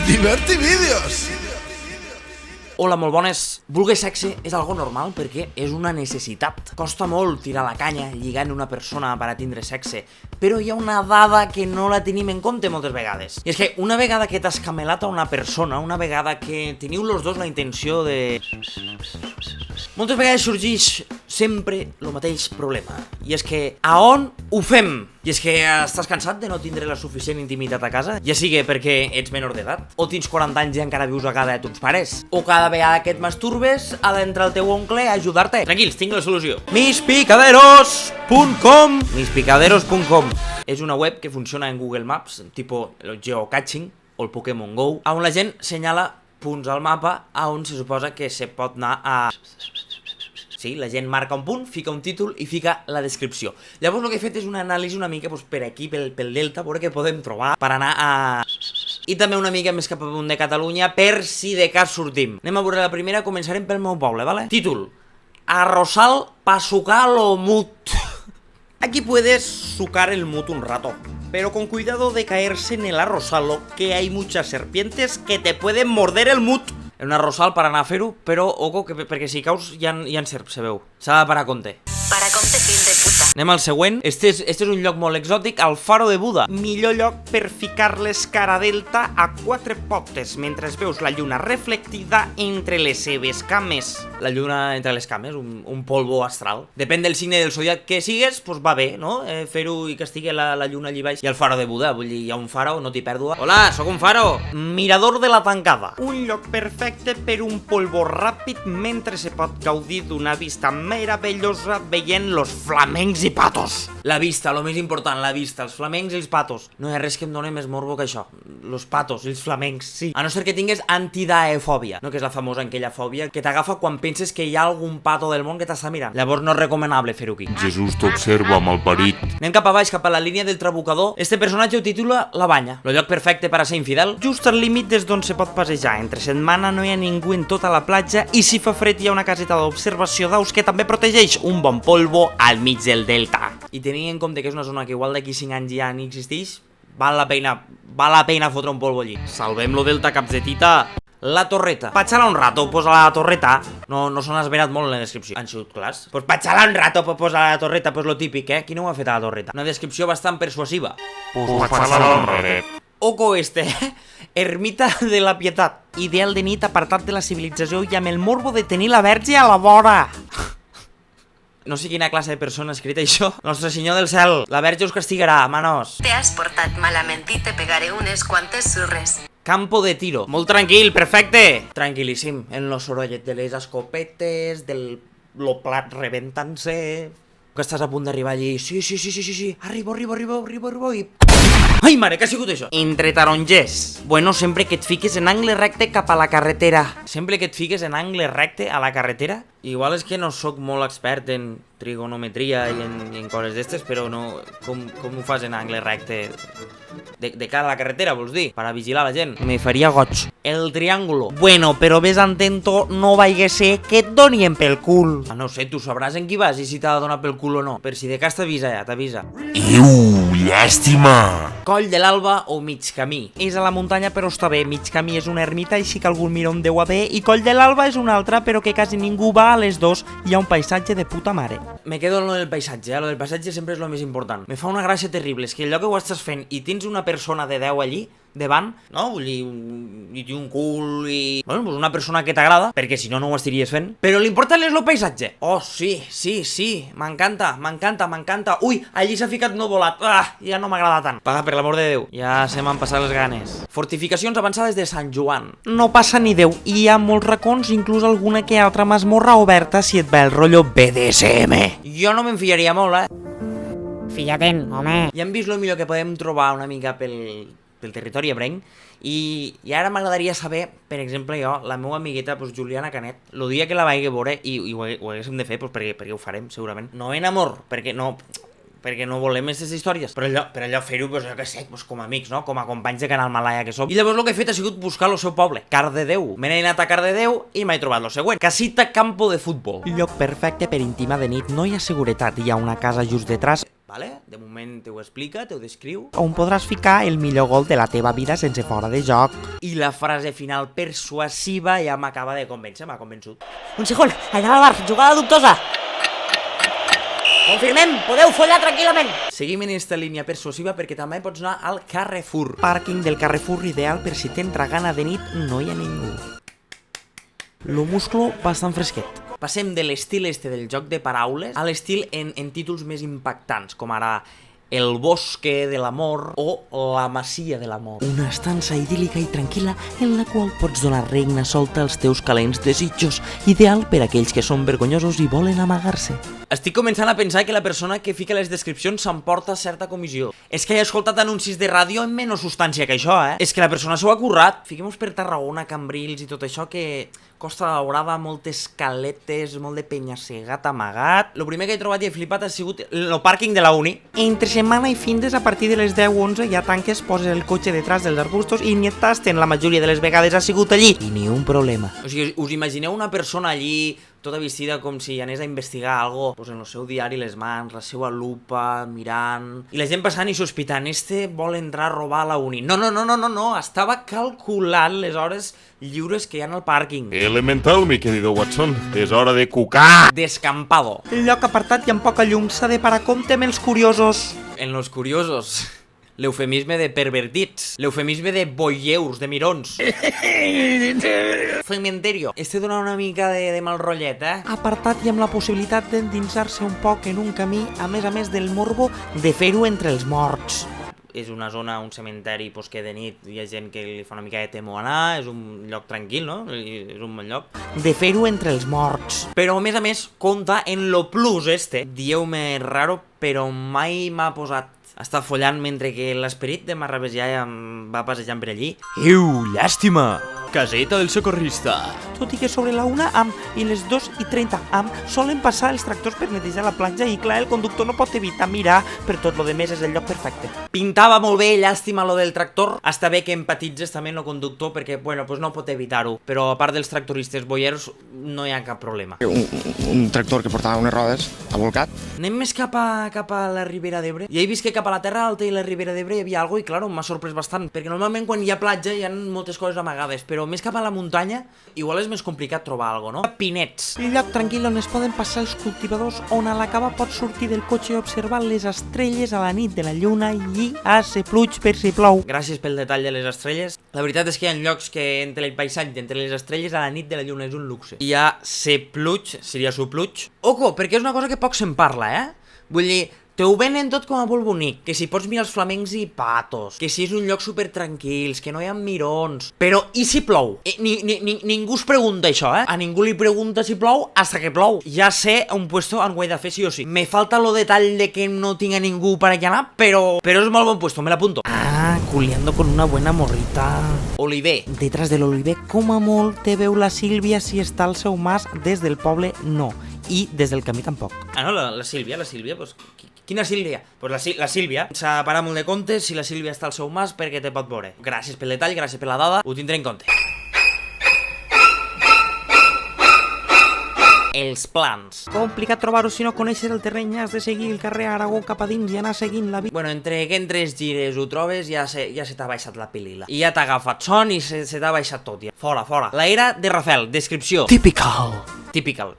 Diverti vídeos! Hola, molt bones. Voler sexe és algo normal perquè és una necessitat. Costa molt tirar la canya lligant una persona per a tindre sexe, però hi ha una dada que no la tenim en compte moltes vegades. I és que una vegada que t'has camelat a una persona, una vegada que teniu los dos la intenció de... moltes vegades sorgeix sempre el mateix problema. I és que, a on ho fem? I és que estàs cansat de no tindre la suficient intimitat a casa? Ja sigui perquè ets menor d'edat, o tens 40 anys i encara vius a casa de tons pares, o cada vegada que et masturbes ha d'entrar el teu oncle a ajudar-te. Tranquils, tinc la solució. Mispicaderos.com Mispicaderos.com és una web que funciona en Google Maps, tipo el geocaching o el Pokémon Go, on la gent senyala punts al mapa on se suposa que se pot anar a... Sí, la gent marca un punt, fica un títol i fica la descripció. Llavors el que he fet és una anàlisi una mica per aquí, pel delta, veure què podem trobar per anar a... I també una mica més cap a punt de Catalunya, per si de cas sortim. Anem a veure la primera, començarem pel meu poble, ¿vale? Títol: Arrozal pa sucar lo mut. Aquí puedes sucar el mut un rato, pero con cuidado de caerse en el arrozalo, que hay muchas serpientes que te pueden morder el mut. És un arrozal per anar a fer-ho, però ojo, perquè si caus hi ha serps, se veu. S'ha de parar a compte. Para compte, fill de puta. Anem al següent. Este és un lloc molt exòtic, el Faro de Buda. Millor lloc per ficar-les cara delta a 4 potes mentre veus la lluna reflectida entre les seves cames. La lluna entre les cames, un polvo astral. Depèn del signe del zodiac que sigues, doncs va bé, no? Fer-ho i que estigui la lluna allí baix. I el Faro de Buda, vull dir, hi ha un faro, no t'hi pèrdua. Hola, sóc un faro. Mirador de la Tancada. Un lloc perfecte per un polvo ràpid mentre se pot gaudir d'una vista meravellosa veient los flamencs i patos. La vista, lo més important, la vista, els flamencs i els patos. No hi ha res que em doni més morbo que això. Los patos i els flamencs, sí. A no ser que tingues antidaefòbia, no? Que és la famosa aquella fòbia que t'agafa quan penses que hi ha algun pato del món que t'està mirant. Llavors no és recomanable fer-ho aquí. Jesús t'observa, malparit. Anem cap a baix, cap a la línia del trabucador. Este personatge ho titula La Banya. El lloc perfecte per a ser infidel. Just al límit des d'on se pot passejar. Entre setmana no hi ha ningú en tota la platja i si fa fred hi ha una caseta d'observació d'aus que també protegeix un bon polvo al mig del delta. I tenint en compte que és una zona que igual d'aquí 5 anys ja ni existeix, val la pena fotre un polvo allí. Salvem-lo delta, caps de tita. La Torreta. Pa xalar un rato, posa la Torreta. No s'ho han esverat molt en la descripció. Han sigut clars. Pues pa xalar un rato, posa la Torreta, pues lo típic, Qui no ho ha fet a la Torreta? Una descripció bastant persuasiva. Pues pásala un ratet. Oco este, Ermita de la Pietat. Ideal de nit, apartat de la civilització i amb el morbo de tenir la verge a la vora. No sé quina classe de persona ha escrit això. Nostre Senyor del Cel, la verge us castigarà, manos. Te has portat malament i te pegaré unes quantes surres. Campo de tiro. Molt tranquil, perfecte. Tranquil·líssim. En lo sorollet de les escopetes, del lo plat reventant-se... Que estàs a punt d'arribar allí. Sí. Arribo i... Ai, mare, què ha sigut això? Entre tarongers. Bueno, sempre que et fiques en angle recte cap a la carretera. Sempre que et fiques en angle recte a la carretera? Igual és que no sóc molt expert en trigonometria i en coses d'estes, però no... Com ho fas en angle recte? De cara a la carretera, vols dir? Per a vigilar la gent. Me faria goig. El triàngulo. Bueno, però ves atento, no vaiga ser que et donien pel cul. Ah, no sé, tu sabràs en qui vas i si t'ha de donar pel cul o no. Per si de cas t'avisa ja, t'avisa. Llàstima. Coll de l'Alba o Mig Camí. És a la muntanya però està bé. Mig Camí és una ermita i sí que algun mira on deu haver. I Coll de l'Alba és una altra però que quasi ningú va. A les dos hi ha un paisatge de puta mare. Me quedo en lo del paisatge, lo del paisatge sempre és lo més important. Me fa una gràcia terrible, és que allò que ho estàs fent i tens una persona de 10 allí, davant, no? Vull dir, i té un cul i... Bueno, pues una persona que t'agrada, perquè si no, no ho estaries fent. Però l'important és el paisatge. Oh, sí, m'encanta. Ui, allí s'ha ficat no volat. Ah, ja no m'agrada tant. Paga, per l'amor de Déu. Ja se m'han passat les ganes. Fortificacions avançades de Sant Joan. No passa ni Déu. Hi ha molts racons, inclús alguna que altra masmorra oberta si et va el rotllo BDSM. Jo no me'n fiaria molt, Filla-te'n, home. Ja hem vist lo millor que podem trobar una mica pel territori ebrenc i ara m'agradaria saber, per exemple, jo, la meva amigueta Juliana Canet, el dia que la vaig veure, i ho haguéssim de fer perquè ho farem segurament, no en amor, perquè no perquè no volem aquestes històries. Per allò fer-ho, pues, jo què sé, pues, com a amics, no? Com a companys de Canal Malaya que som. I llavors el que he fet ha sigut buscar el seu poble, Cardedeu. Me n'he anat a Cardedeu i m'he trobat el següent. Casita Campo de Futbol. Lloc perfecte per intimar de nit, no hi ha seguretat, hi ha una casa just detrás. Vale? De moment te ho explica, te ho descriu. On podràs ficar el millor gol de la teva vida sense fora de joc. I la frase final persuasiva ja m'acaba de convèncer, m'ha convençut. Un segon, allà al bar, jugada dubtosa. Confirmem, podeu follar tranquil·lament. Seguim en esta línia persuasiva perquè també pots anar al Carrefour. Pàrquing del Carrefour ideal per si tens gana de nit, no hi ha ningú. Lo musclo bastant fresquet. Passem de l'estil este del joc de paraules a l'estil en títols més impactants, com ara El bosque de l'amor o La masia de l'amor. Una estança idíl·lica i tranquil·la en la qual pots donar regna solta als teus calents desitjos, ideal per a aquells que són vergonyosos i volen amagar-se. Estic començant a pensar que la persona que fica les descripcions s'emporta certa comissió. És que he escoltat anuncis de ràdio amb menys substància que això, És que la persona s'ho ha currat. Fiquem-nos per Tarragona, Cambrils i tot això que... Costa Daurada, moltes caletes, molt de penya-segat amagat. Lo primer que he trobat i he flipat ha sigut el pàrquing de la uni. Entre setmana i findes, a partir de les 10-11, ja tanques, poses el cotxe detrás dels arbustos i ni et tasten. La majoria de les vegades ha sigut allí. I ni un problema. O sigui, us imagineu una persona allí tota vestida com si anés a investigar algo, pues en el seu diari les mans, la seva lupa, mirant... I la gent passant i sospitant, vol entrar a robar a la uni. No, estava calculant les hores lliures que hi ha al pàrquing. Elemental, mi querido Watson. És hora de cucar. Descampado. Lloc apartat i amb poca llum, s'ha de parar compte amb els curiosos. En los curiosos... L'eufemisme de pervertits. L'eufemisme de boieurs, de mirons. Cementerio. Este dona una mica de mal rotllet, Apartat i amb la possibilitat d'endinsar-se un poc en un camí, a més del morbo de fer-ho entre els morts. És una zona, un cementeri, pues, que de nit hi ha gent que li fa una mica de temor anar, és un lloc tranquil, no? És un bon lloc. De fer-ho entre els morts. Però, a més, compta en lo plus este. Dieu-me raro, però mai m'ha posat estar follant mentre que l'esperit de Marravés ja em va passejant per allí. Llàstima! Caseta del socorrista. Tot i que sobre la 1 am i les 2:30 am solen passar els tractors per netejar la platja i clar, el conductor no pot evitar mirar, per tot lo de més és el lloc perfecte. Pintava molt bé, llàstima lo del tractor. Està bé que empatitzes també el conductor perquè, bueno, pues no pot evitar-ho. Però a part dels tractoristes boiers no hi ha cap problema. Un tractor que portava unes rodes ha volcat. Anem més cap a la Ribera d'Ebre. Ja he vist que cap a la Terra Alta i la Ribera d'Ebre hi havia alguna cosa i, clar, m'ha sorprès bastant, perquè normalment quan hi ha platja hi ha moltes coses amagades, però més cap a la muntanya igual és més complicat trobar alguna cosa, no? Pinets. Un lloc tranquil on es poden passar els cultivadors, on a l'acabar pots sortir del cotxe i observar les estrelles a la nit de la lluna i a ser pluig per si plou. Gràcies pel detall de les estrelles. La veritat és que hi ha llocs que entre el paisatge, entre les estrelles a la nit de la lluna és un luxe. Hi ha ser pluig, seria su pluig. Ojo, perquè és una cosa que poc se'n parla, Vull dir, te ho venen tot com a molt bonic, que si pots mirar els flamencs i patos, que si és un lloc super tranquils, que no hi ha mirons... Però i si plou? Ningú es pregunta això, A ningú li pregunta si plou hasta que plou. Ja sé un puesto on ho he de fer sí o sí. Me falta lo detall de que no tinc a ningú per allà anar, però és molt bon puesto, me l'apunto. Culeando con una buena morrita. Oliver. Detrás de l'oliver, com a molt, te veu la Sílvia si està al seu mas, des del poble no. I des del camí tampoc. No, la Sílvia, pues... Quina Sílvia? Pues la Sílvia. S'ha parat molt de compte si la Sílvia està al seu mas perquè te pot veure. Gràcies pel detall, gràcies per la dada, ho tindré en compte. Els plans. Complicat trobar-ho si no coneixes el terreny, has de seguir el carrer Aragó cap a dins i anar seguint la vida. Bueno, entre que en 3 gires ho trobes ja se t'ha baixat la pilila. I ja t'ha agafat son i se t'ha baixat tot ja. Fora. La era de Rafael, descripció. Typical.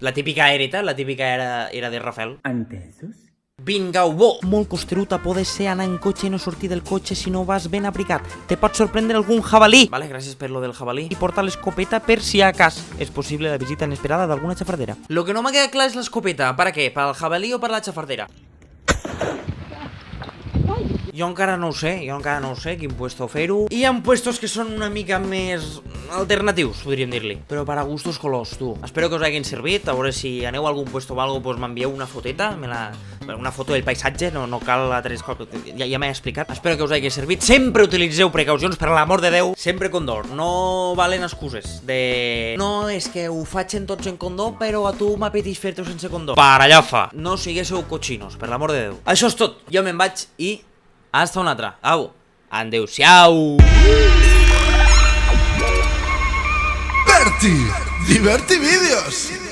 La típica era de Rafael. Entesos? Vinga, bo! Molt costerut a poder ser anar en cotxe i no sortir del cotxe si no vas ben abrigat. Te pot sorprendre algun jabalí. Vale, gràcies per lo del jabalí. I portar l'escopeta per si a cas. És possible la visita inesperada d'alguna xafardera. Lo que no m'ha quedat clar és l'escopeta. Per a què? Per al jabalí o per la xafardera? Jo encara no ho sé quin puesto fer-ho. Hi ha puestos que són una mica més alternatius, podríem dir-li. Però per a gustos colors, tu. Espero que us hagin servit, a veure si aneu a algun puesto o algo, doncs m'envieu una foteta, una foto del paisatge, no cal a tres cops, ja m'he explicat. Espero que us hagi servit. Sempre utilitzeu precaucions, per l'amor de Déu. Sempre condó. No valen excuses de... No, és que ho faig en tots en condó, però a tu m'apeteix fer-ho sense condó. Parallafa. No siguéssiu cochinos, per l'amor de Déu. Això és tot. Jo me'n vaig i... Hasta una altra. Au. Adéu-siau. Berti, Diverti Vídeos.